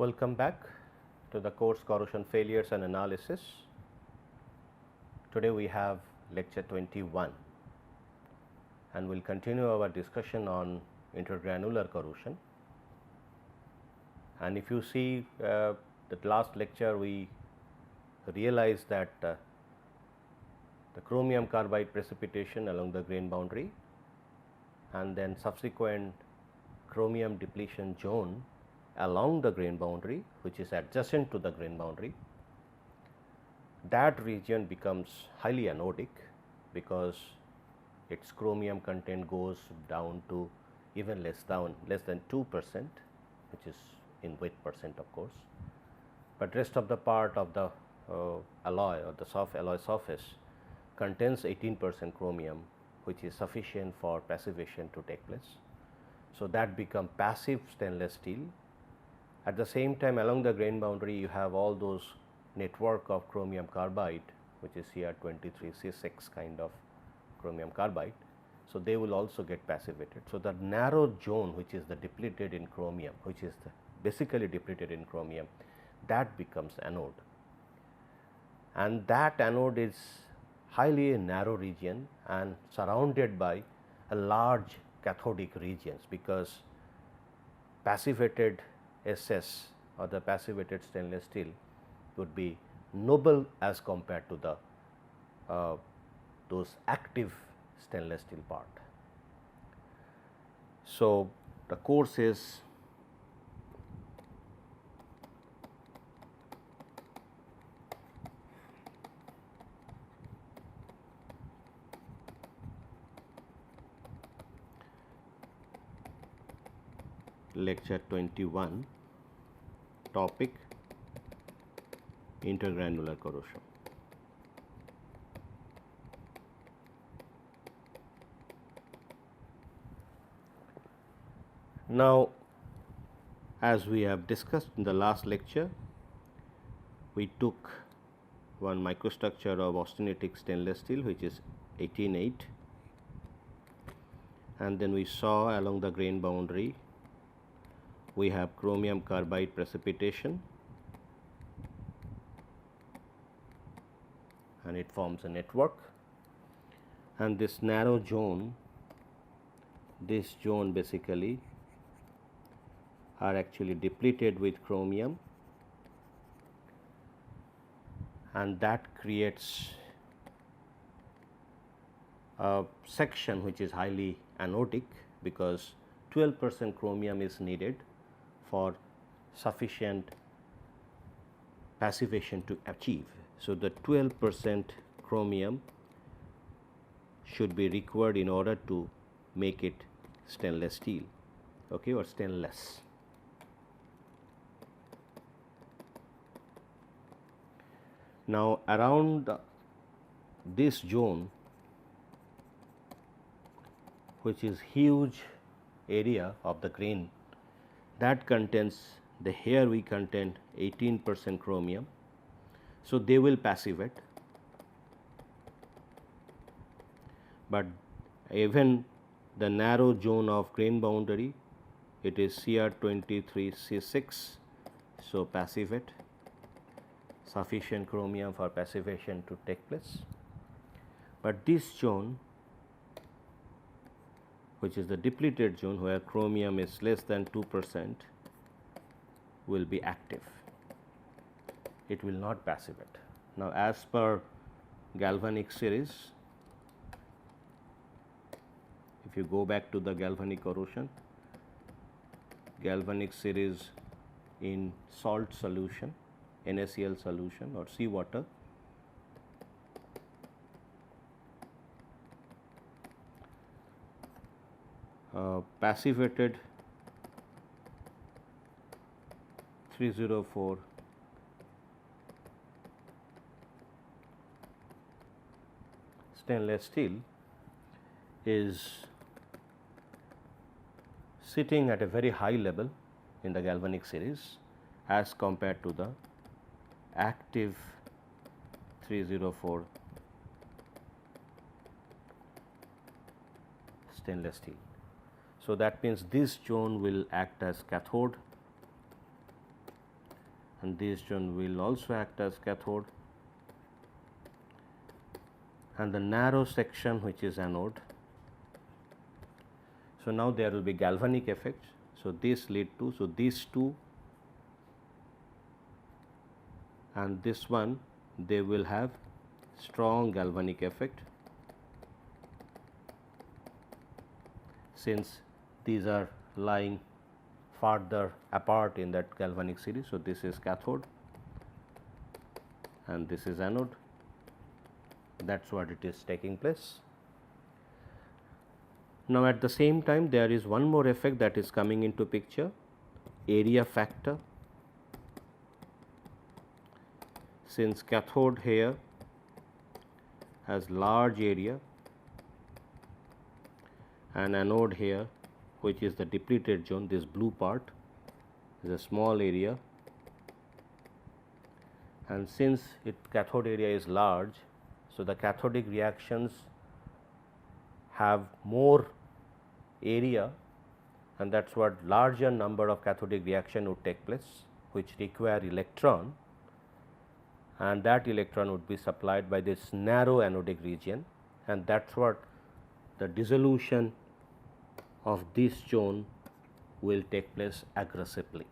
Welcome back to the course Corrosion Failures and Analysis. Today we have lecture 21 and we will continue our discussion on intergranular corrosion. And if you see the last lecture, we realized that the chromium carbide precipitation along the grain boundary and then subsequent chromium depletion zone along the grain boundary, which is adjacent to the grain boundary, that region becomes highly anodic because its chromium content goes down to even less than 2%, which is in weight percent of course, but rest of the part of the alloy or the soft alloy surface contains 18% chromium, which is sufficient for passivation to take place. So, that become passive stainless steel. At the same time, along the grain boundary you have all those network of chromium carbide, which is Cr23C6 kind of chromium carbide. So, they will also get passivated. So, the narrow zone, which is the depleted in chromium, which is basically depleted in chromium, that becomes anode, and that anode is highly a narrow region and surrounded by a large cathodic regions, because passivated SS or the passivated stainless steel would be noble as compared to the those active stainless steel part. So, the course is lecture 21, topic intergranular corrosion. Now, as we have discussed in the last lecture, we took one microstructure of austenitic stainless steel, which is 18-8, and then we saw along the grain boundary we have chromium carbide precipitation and it forms a network, and this narrow zone, this zone basically are actually depleted with chromium, and that creates a section which is highly anodic, because 12% chromium is needed for sufficient passivation to achieve. So, the 12% chromium should be required in order to make it stainless steel, okay, or stainless. Now, around this zone, which is huge area of the grain, that contains the, here we contain 18% chromium. So, they will passivate, but even the narrow zone of grain boundary, it is Cr23C6. So, passivate, sufficient chromium for passivation to take place, but this zone, which is the depleted zone where chromium is less than 2%, will be active. It will not passivate. Now, as per galvanic series, if you go back to the galvanic corrosion, galvanic series in salt solution, NaCl solution or seawater, passivated 304 stainless steel is sitting at a very high level in the galvanic series as compared to the active 304 stainless steel. So, that means this zone will act as cathode and this zone will also act as cathode, and the narrow section which is anode. So, now there will be galvanic effects. So, this lead to, so these two and this one, they will have strong galvanic effect, since these are lying farther apart in that galvanic series. So, this is cathode and this is anode, that is what it is taking place. Now, at the same time there is one more effect that is coming into picture, area factor. Since cathode here has large area and anode here, which is the depleted zone, this blue part is a small area, and since cathode area is large, so the cathodic reactions have more area, and that is what larger number of cathodic reaction would take place, which require electron, and that electron would be supplied by this narrow anodic region, and that is what the dissolution of this zone will take place aggressively.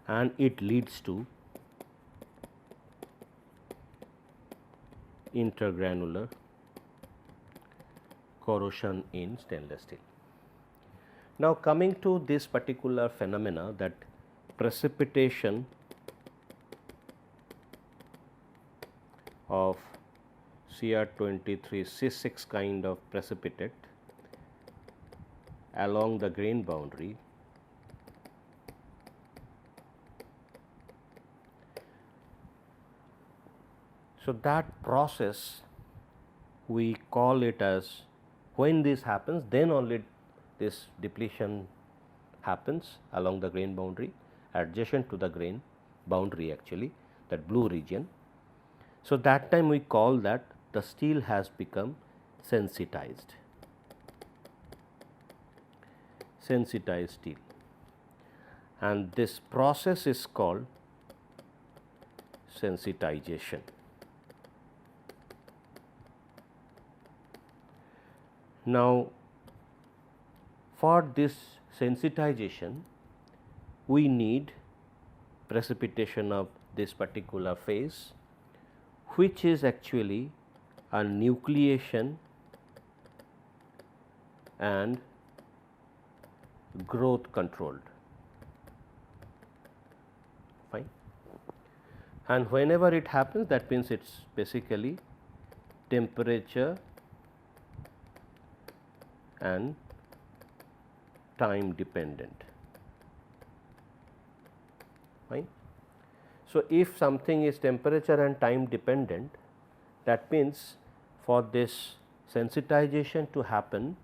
And it leads to intergranular corrosion in stainless steel. Now, coming to this particular phenomena, that precipitation of Cr23C6 kind of precipitate along the grain boundary, so that process we call it as, when this happens, then only this depletion happens along the grain boundary, adjacent to the grain boundary, actually that blue region. So, that time we call that the steel has become sensitized steel, and this process is called sensitization. Now, for this sensitization, we need precipitation of this particular phase, which is actually a nucleation and growth controlled. Fine. And whenever it happens, that means it is basically temperature and time dependent. Fine. So, if something is temperature and time dependent, that means for this sensitization to happen,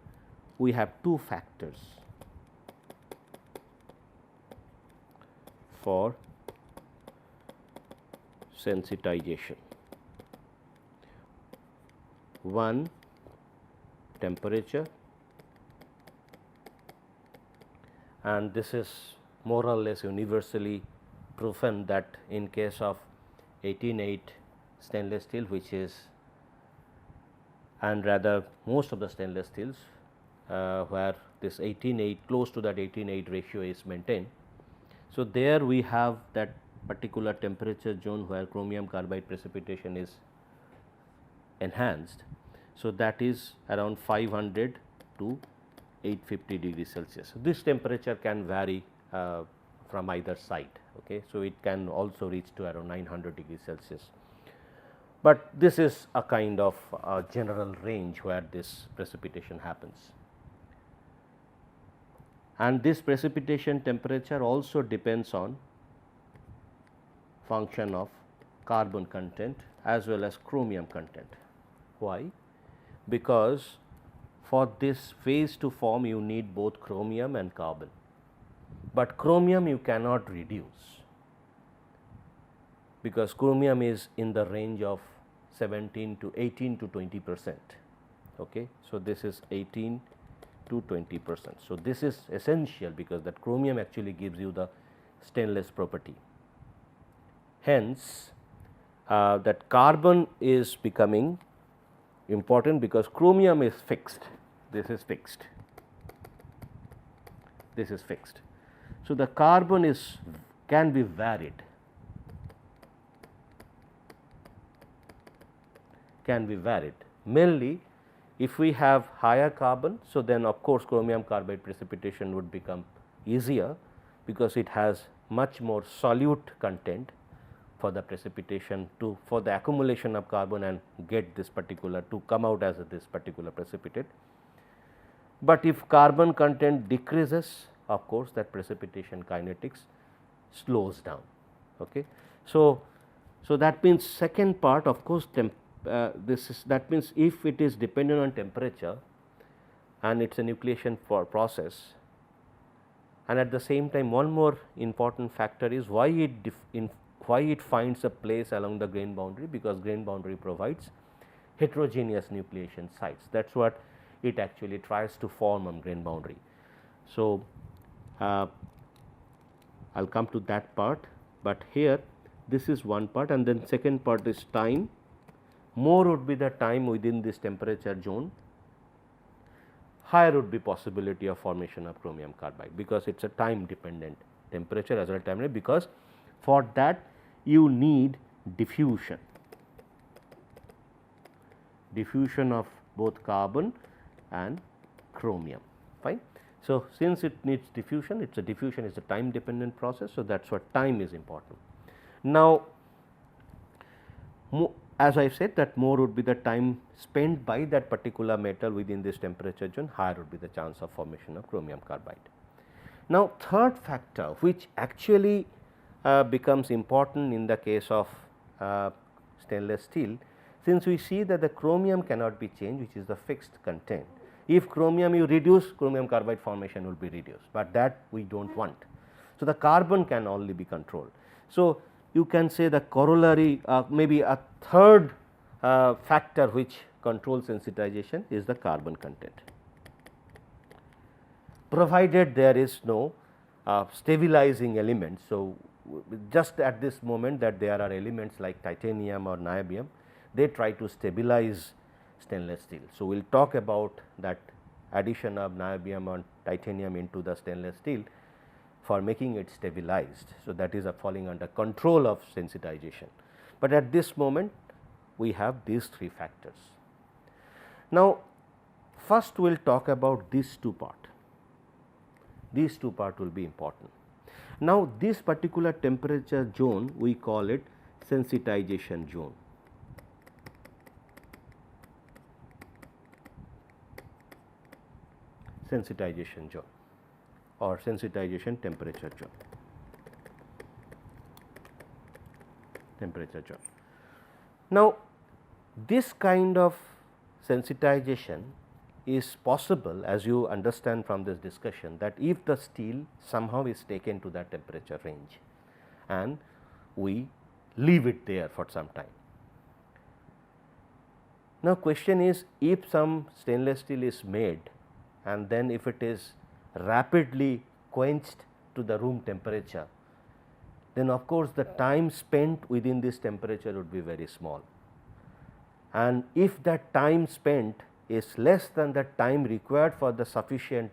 we have two factors for sensitization. One, temperature, and this is more or less universally proven that in case of 18/8 stainless steel, which is, and rather most of the stainless steels where this 18/8, close to that 18/8 ratio is maintained. So, there we have that particular temperature zone where chromium carbide precipitation is enhanced. So, that is around 500 to 850 degrees Celsius. So, this temperature can vary from either side. Okay. So, it can also reach to around 900 degrees Celsius, but this is a kind of general range where this precipitation happens. And this precipitation temperature also depends on function of carbon content as well as chromium content. Why? Because for this phase to form, you need both chromium and carbon, but chromium you cannot reduce, because chromium is in the range of 17 to 18 to 20%. Okay. So, this is 18 to 20%. So, this is essential because that chromium actually gives you the stainless property. Hence, that carbon is becoming important because chromium is fixed, this is fixed, this is fixed. So, the carbon is can be varied, mainly if we have higher carbon. So, then of course, chromium carbide precipitation would become easier because it has much more solute content for the precipitation to for the accumulation of carbon and get this particular to come out as this particular precipitate. But if carbon content decreases, of course, that precipitation kinetics slows down. Okay. So, that means second part, of course, that means if it is dependent on temperature and it is a nucleation process, and at the same time one more important factor is why it finds a place along the grain boundary, because grain boundary provides heterogeneous nucleation sites. That is what it actually tries to form on grain boundary. So, I will come to that part, but here this is one part, and then second part is time. More would be the time within this temperature zone, higher would be possibility of formation of chromium carbide, because it is a time dependent temperature as well as time, because for that you need diffusion of both carbon and chromium, fine. So, since it needs diffusion, diffusion is a time dependent process. So, that is what time is important. Now, as I said that more would be the time spent by that particular metal within this temperature zone, higher would be the chance of formation of chromium carbide. Now, third factor which actually becomes important in the case of stainless steel, since we see that the chromium cannot be changed, which is the fixed content. If chromium you reduce, chromium carbide formation will be reduced, but that we do not want. So, the carbon can only be controlled. So, you can say the corollary maybe a third factor which controls sensitization is the carbon content, provided there is no stabilizing element. So, just at this moment that there are elements like titanium or niobium, they try to stabilize stainless steel. So, we will talk about that addition of niobium or titanium into the stainless steel for making it stabilized. So, that is falling under control of sensitization, but at this moment we have these three factors. Now, first we will talk about these two part. These two part will be important. Now, this particular temperature zone we call it sensitization zone. Sensitization zone or sensitization temperature zone. Now, this kind of sensitization is possible, as you understand from this discussion, that if the steel somehow is taken to that temperature range and we leave it there for some time. Now, question is, if some stainless steel is made and then if it is rapidly quenched to the room temperature, then of course, the time spent within this temperature would be very small, and if that time spent is less than the time required for the sufficient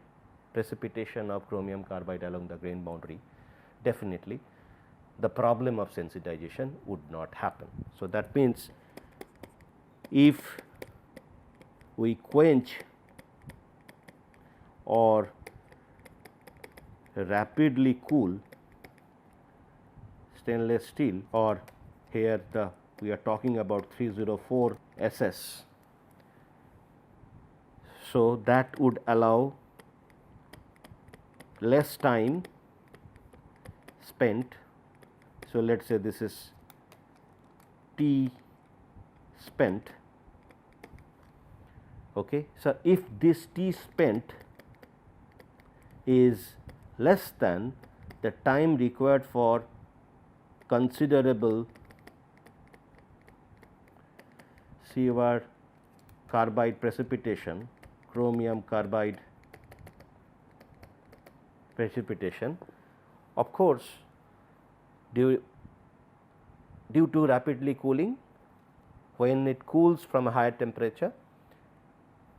precipitation of chromium carbide along the grain boundary, definitely the problem of sensitization would not happen. So, that means if we quench or rapidly cool stainless steel, or here we are talking about 304 SS. So, that would allow less time spent. So, let us say this is T spent. Okay. So, if this T spent is less than the time required for considerable CuR carbide precipitation, chromium carbide precipitation. Of course, due to rapidly cooling, when it cools from a higher temperature,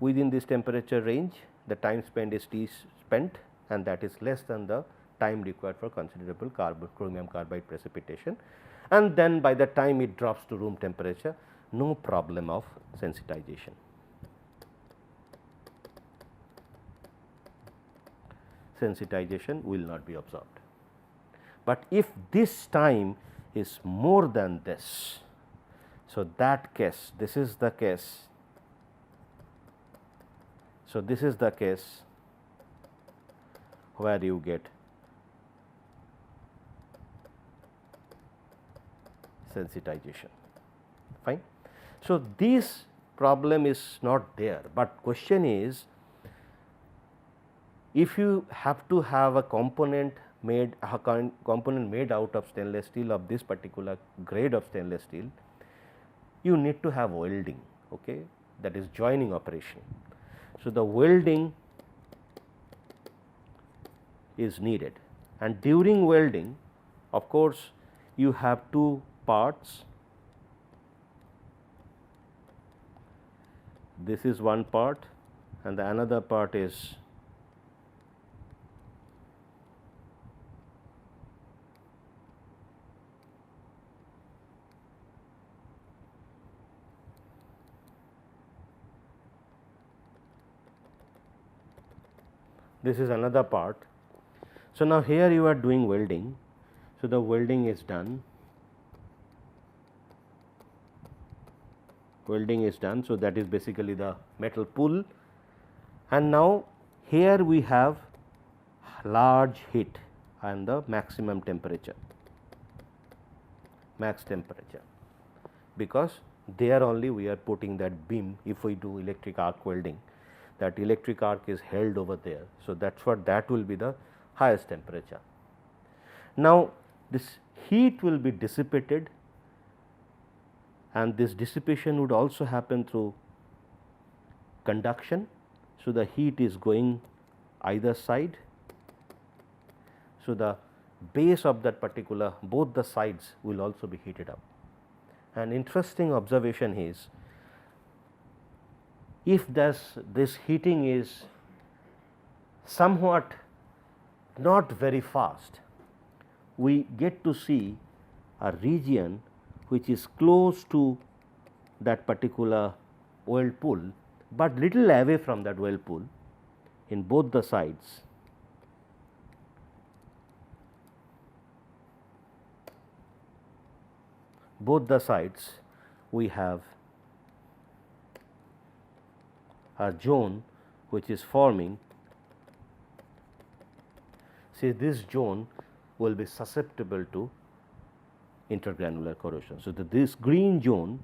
within this temperature range the time spent is T spent, and that is less than the time required for considerable chromium carbide precipitation, and then by the time it drops to room temperature, no problem of sensitization. Sensitization will not be observed. But if this time is more than this, so that case, this is the case. So, this is the case where you get sensitization, fine. So, this problem is not there, but question is, if you have to have a component made out of stainless steel of this particular grade of stainless steel, you need to have welding, okay, that is joining operation. So, the welding is needed, and during welding, of course, you have two parts. This is one part and the another part is this is another part. So, now here you are doing welding. So, the welding is done, so that is basically the metal pool, and now here we have large heat and the maximum temperature, max temperature, because there only we are putting that beam. If we do electric arc welding, that electric arc is held over there. So, that is what that will be the highest temperature. Now, this heat will be dissipated, and this dissipation would also happen through conduction. So, the heat is going either side. So, the base of that particular, both the sides will also be heated up. An interesting observation is, if this heating is somewhat not very fast, we get to see a region which is close to that particular weld pool, but little away from that weld pool in both the sides. Both the sides we have a zone which is forming. See, this zone will be susceptible to intergranular corrosion. So, this green zone,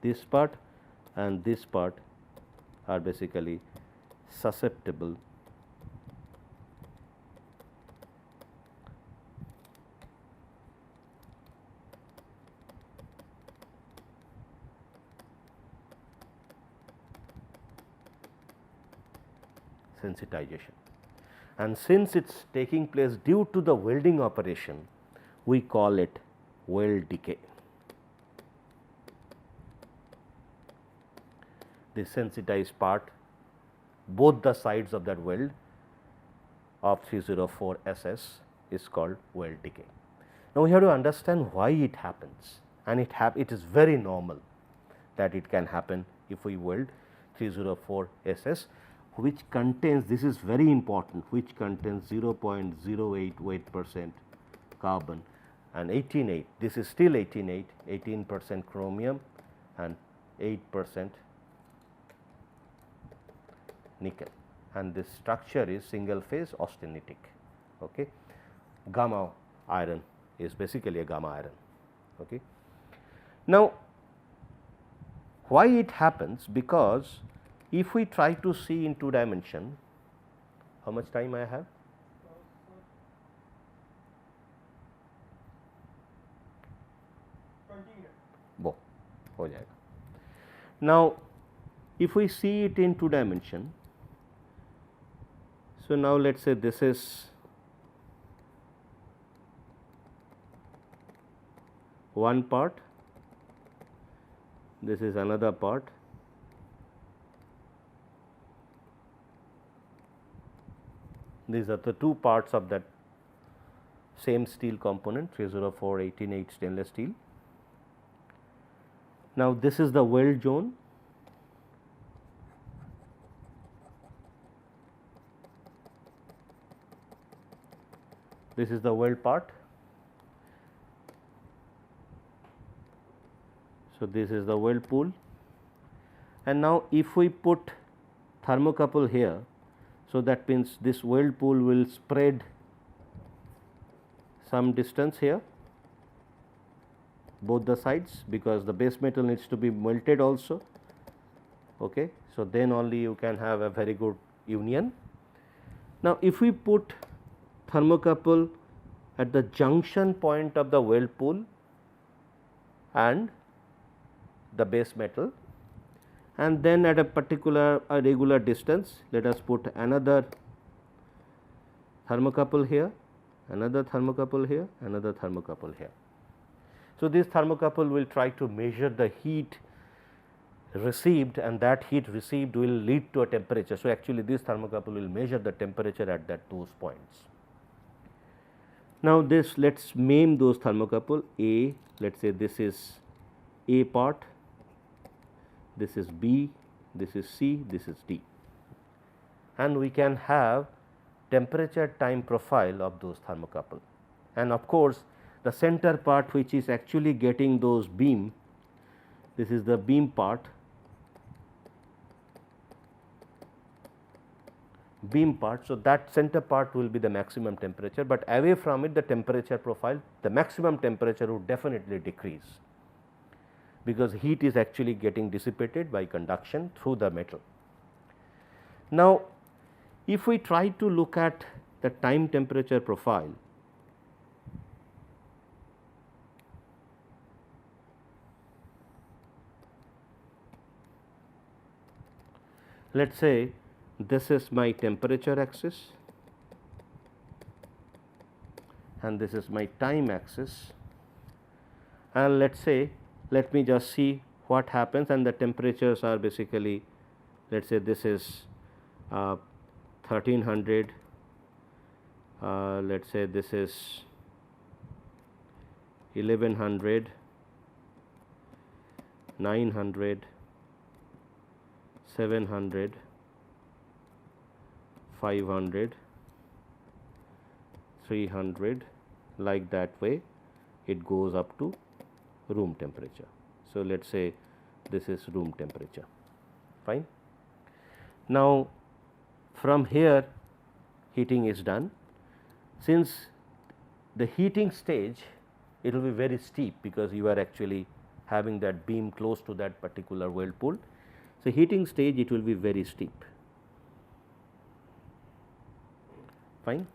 this part and this part are basically susceptible sensitization, and since it is taking place due to the welding operation, we call it weld decay. The sensitized part, both the sides of that weld of 304 SS is called weld decay. Now, we have to understand why it happens, and it is very normal that it can happen if we weld 304 SS, which contains, this is very important, which contains 0.088% carbon and 18.8, this is still 18.8, 18% chromium and 8% nickel, and this structure is single phase austenitic. Okay. Gamma iron is basically a gamma iron. Okay. Now, why it happens? Because if we try to see in 2 dimension, how much time I have? Bo. हो जाएगा. Now, if we see it in 2 dimension, so now let us say this is one part, this is another part, these are the two parts of that same steel component 304 188 stainless steel. Now, this is the weld zone, this is the weld part. So, this is the weld pool, and now if we put thermocouple here, so that means this weld pool will spread some distance here both the sides, because the base metal needs to be melted also. Okay. So, then only you can have a very good union. Now, if we put thermocouple at the junction point of the weld pool and the base metal, and then at a particular regular distance, let us put another thermocouple here, another thermocouple here, another thermocouple here. So, this thermocouple will try to measure the heat received, and that heat received will lead to a temperature. So, actually this thermocouple will measure the temperature at those points. Now, this let us name those thermocouple A, let us say this is A part, this is B, this is C, this is D, and we can have temperature time profile of those thermocouple. And of course, the center part which is actually getting those beam, this is the beam part, so that center part will be the maximum temperature, but away from it the temperature profile, the maximum temperature would definitely decrease, because heat is actually getting dissipated by conduction through the metal. Now, if we try to look at the time temperature profile, let us say this is my temperature axis and this is my time axis, and let us say, let me just see what happens, and the temperatures are basically, let us say this is 1300, let us say this is 1100, 900, 700, 500, 300, like that way it goes up to room temperature. So, let us say this is room temperature, fine. Now, from here heating is done. Since the heating stage, it will be very steep, because you are actually having that beam close to that particular weld pool. So, heating stage it will be very steep, fine,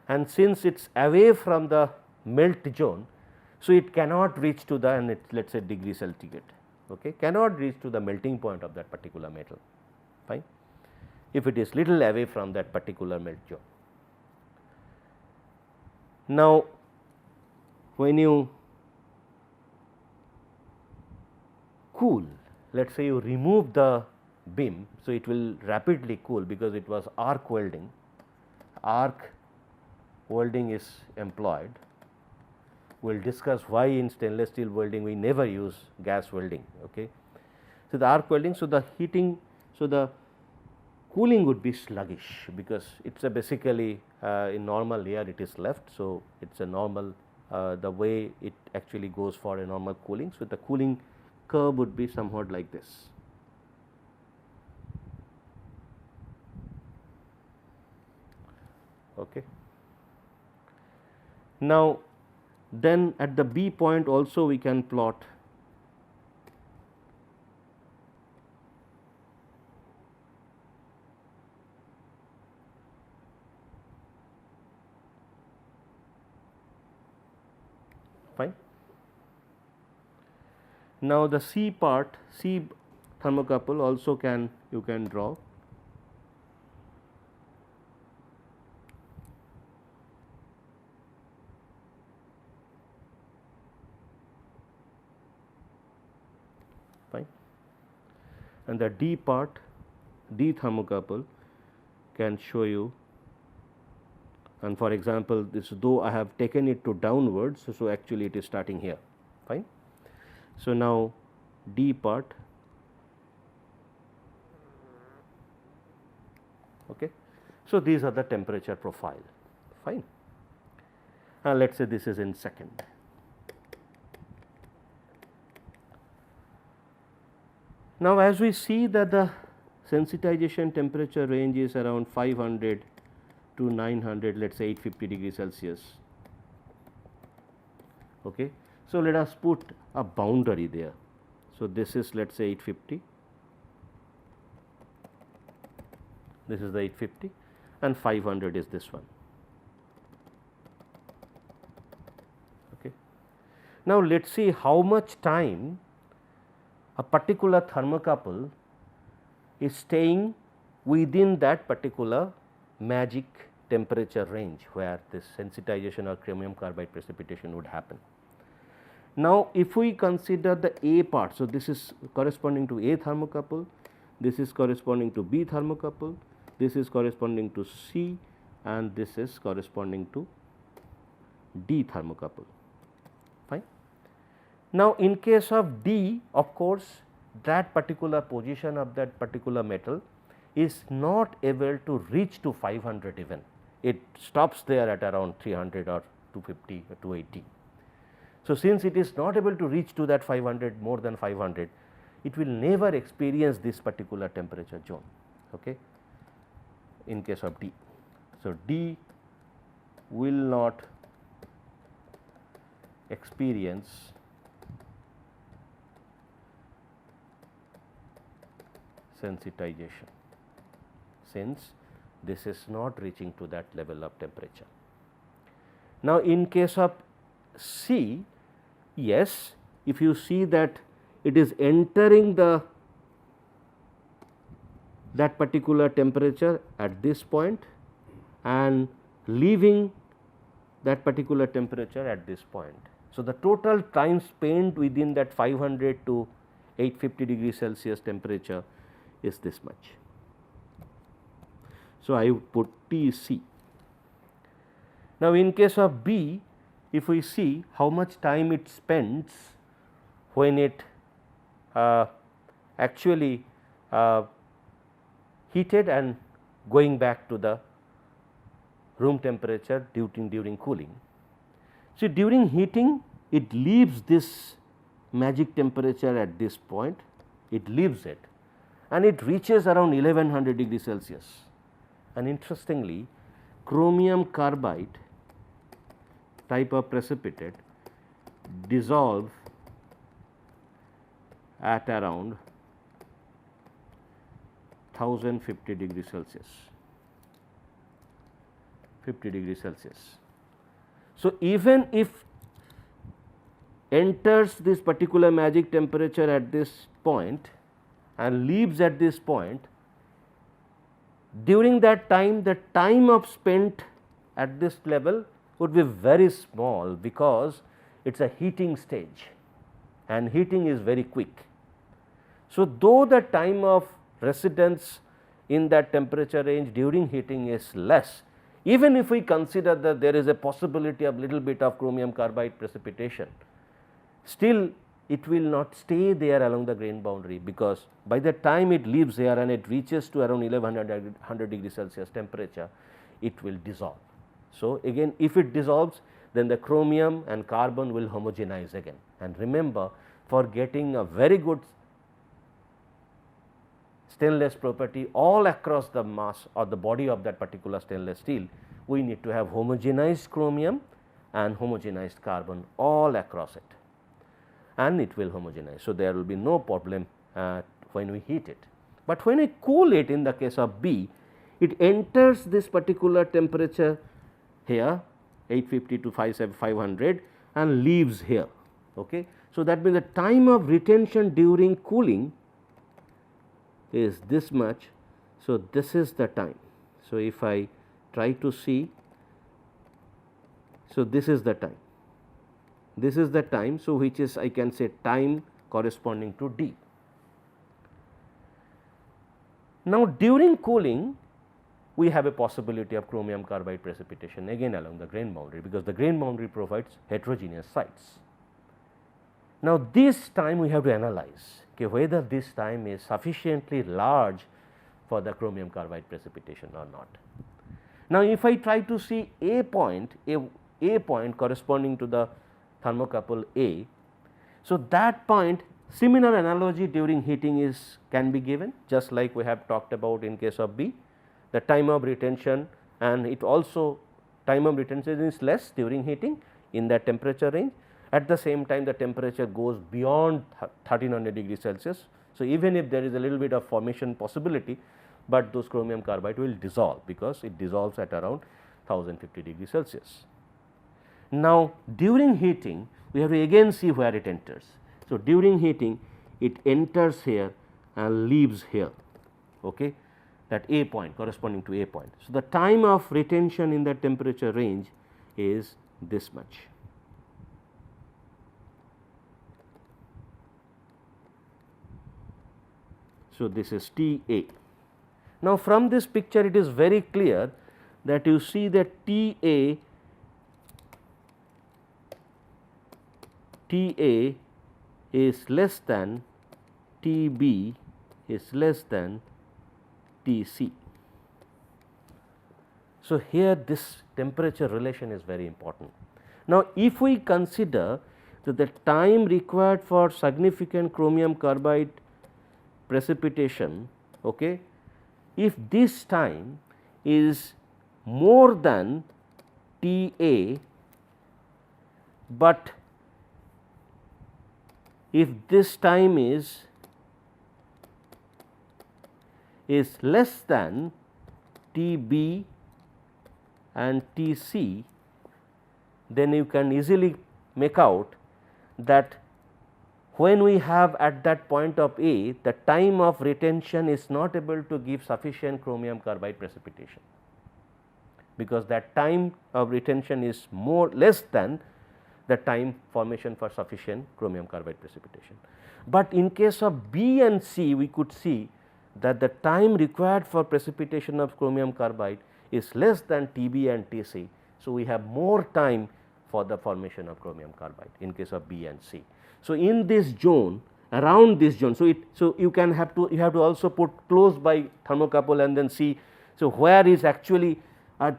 and since it is away from the melt zone, so it cannot reach to the, and let us say degree centigrade, okay, cannot reach to the melting point of that particular metal, fine, if it is little away from that particular melt zone. Now, when you cool, let us say you remove the beam, so it will rapidly cool, because it was arc welding. Arc welding is employed. We will discuss why in stainless steel welding we never use gas welding. Okay. So, the arc welding, so the heating, so the cooling would be sluggish, because it is a basically in normal air it is left. So, it is a normal the way it actually goes for a normal cooling. So, the cooling curve would be somewhat like this. Okay. Now, then at the B point also we can plot fine. Now, the C part, C thermocouple also you can draw. Fine. And the D part, D thermocouple can show you, and for example, this though I have taken it to downwards, so actually it is starting here. Fine. So, now D part, okay. So, these are the temperature profile. Fine. And let us say this is in second. Now, as we see that the sensitization temperature range is around 500 to 900, let us say 850 degrees Celsius. Okay. So, let us put a boundary there. So, this is let us say 850, this is the 850 and 500 is this one. Okay. Now, let us see how much time a particular thermocouple is staying within that particular magic temperature range where this sensitization or chromium carbide precipitation would happen. Now, if we consider the A part, so this is corresponding to A thermocouple, this is corresponding to B thermocouple, this is corresponding to C and this is corresponding to D thermocouple. Fine. Now, in case of D, of course, that particular position of that particular metal is not able to reach to 500 even, it stops there at around 300 or 250 or 280. So, since it is not able to reach to that 500, more than 500, it will never experience this particular temperature zone, okay, in case of D. So, D will not experience sensitization, since this is not reaching to that level of temperature. Now, in case of C, yes, if you see that it is entering that particular temperature at this point and leaving that particular temperature at this point. So, the total time spent within that 500 to 850 degrees Celsius temperature is this much. So, I put T C. Now, in case of B, if we see how much time it spends when it actually heated and going back to the room temperature during cooling. See, during heating it leaves this magic temperature at this point, it leaves it and it reaches around 1100 degrees Celsius. And interestingly, chromium carbide type of precipitate dissolve at around 1050 degrees Celsius, 50 degrees Celsius. So, even if enters this particular magic temperature at this point and leaves at this point, during that time the time of spent at this level would be very small, because it is a heating stage and heating is very quick. So, though the time of residence in that temperature range during heating is less, even if we consider that there is a possibility of little bit of chromium carbide precipitation, still it will not stay there along the grain boundary, because by the time it leaves here and it reaches to around 1100 degrees Celsius temperature, it will dissolve. So, again if it dissolves, then the chromium and carbon will homogenize again. And remember, for getting a very good stainless property all across the mass or the body of that particular stainless steel, we need to have homogenized chromium and homogenized carbon all across it, and it will homogenize. So, there will be no problem when we heat it. But when we cool it, in the case of B, it enters this particular temperature here 850 to 500 and leaves here. Okay. So, that means the time of retention during cooling is this much. So, this is the time. So, if I try to see, so this is the time, this is the time. So, which is I can say time corresponding to D. Now, during cooling we have a possibility of chromium carbide precipitation again along the grain boundary, because the grain boundary provides heterogeneous sites. Now, this time we have to analyze whether this time is sufficiently large for the chromium carbide precipitation or not. Now, if I try to see a point corresponding to the thermocouple A, so that point similar analogy during heating is can be given, just like we have talked about in case of B. The time of retention, and it also time of retention is less during heating in that temperature range. At the same time, the temperature goes beyond 1300 degrees Celsius. So, even if there is a little bit of formation possibility, but those chromium carbide will dissolve, because it dissolves at around 1050 degrees Celsius. Now, during heating we have to again see where it enters. So, during heating it enters here and leaves here, okay, that A point corresponding to A point. So, the time of retention in the temperature range is this much. So, this is T A. Now, from this picture it is very clear that you see that T A is less than T B is less than T C. So, here this temperature relation is very important. Now, if we consider that the time required for significant chromium carbide precipitation, okay, if this time is more than T A, but if this time is less than T B and T C, then you can easily make out that when we have at that point of A, the time of retention is not able to give sufficient chromium carbide precipitation, because that time of retention is less than the time formation for sufficient chromium carbide precipitation. But in case of B and C, we could see that the time required for precipitation of chromium carbide is less than T B and T C. So, we have more time for the formation of chromium carbide in case of B and C. So, in this zone, around this zone, so you have to also put close by thermocouple and then see, so where is actually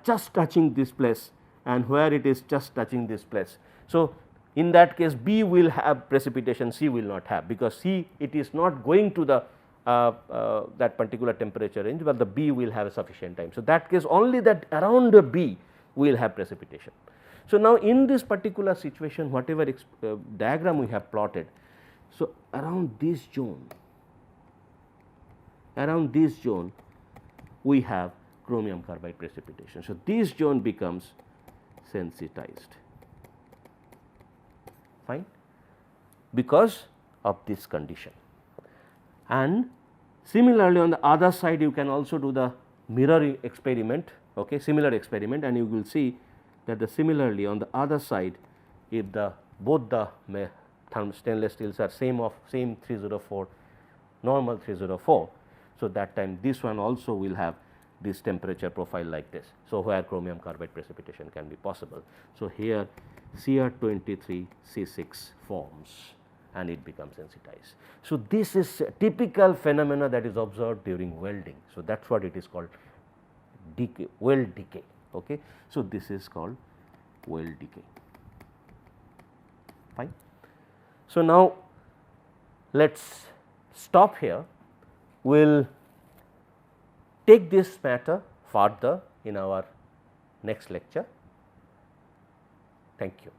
just touching this place and where it is just touching this place. So, in that case B will have precipitation, C will not have, because C it is not going to the that particular temperature range, but the B will have a sufficient time. So, that case only that around the B will have precipitation. So, now in this particular situation, whatever diagram we have plotted, so around this zone we have chromium carbide precipitation. So, this zone becomes sensitized, fine, because of this condition. And similarly, on the other side you can also do the mirror experiment, okay, similar experiment, and you will see that similarly on the other side, if both the stainless steels are same 304, normal 304. So, that time this one also will have this temperature profile like this. So, where chromium carbide precipitation can be possible. So, here Cr23 C6 forms and it becomes sensitized. So, this is a typical phenomena that is observed during welding. So, that is what it is called decay, weld decay. Okay. So, this is called weld decay, fine. So, now let us stop here, we will take this matter further in our next lecture. Thank you.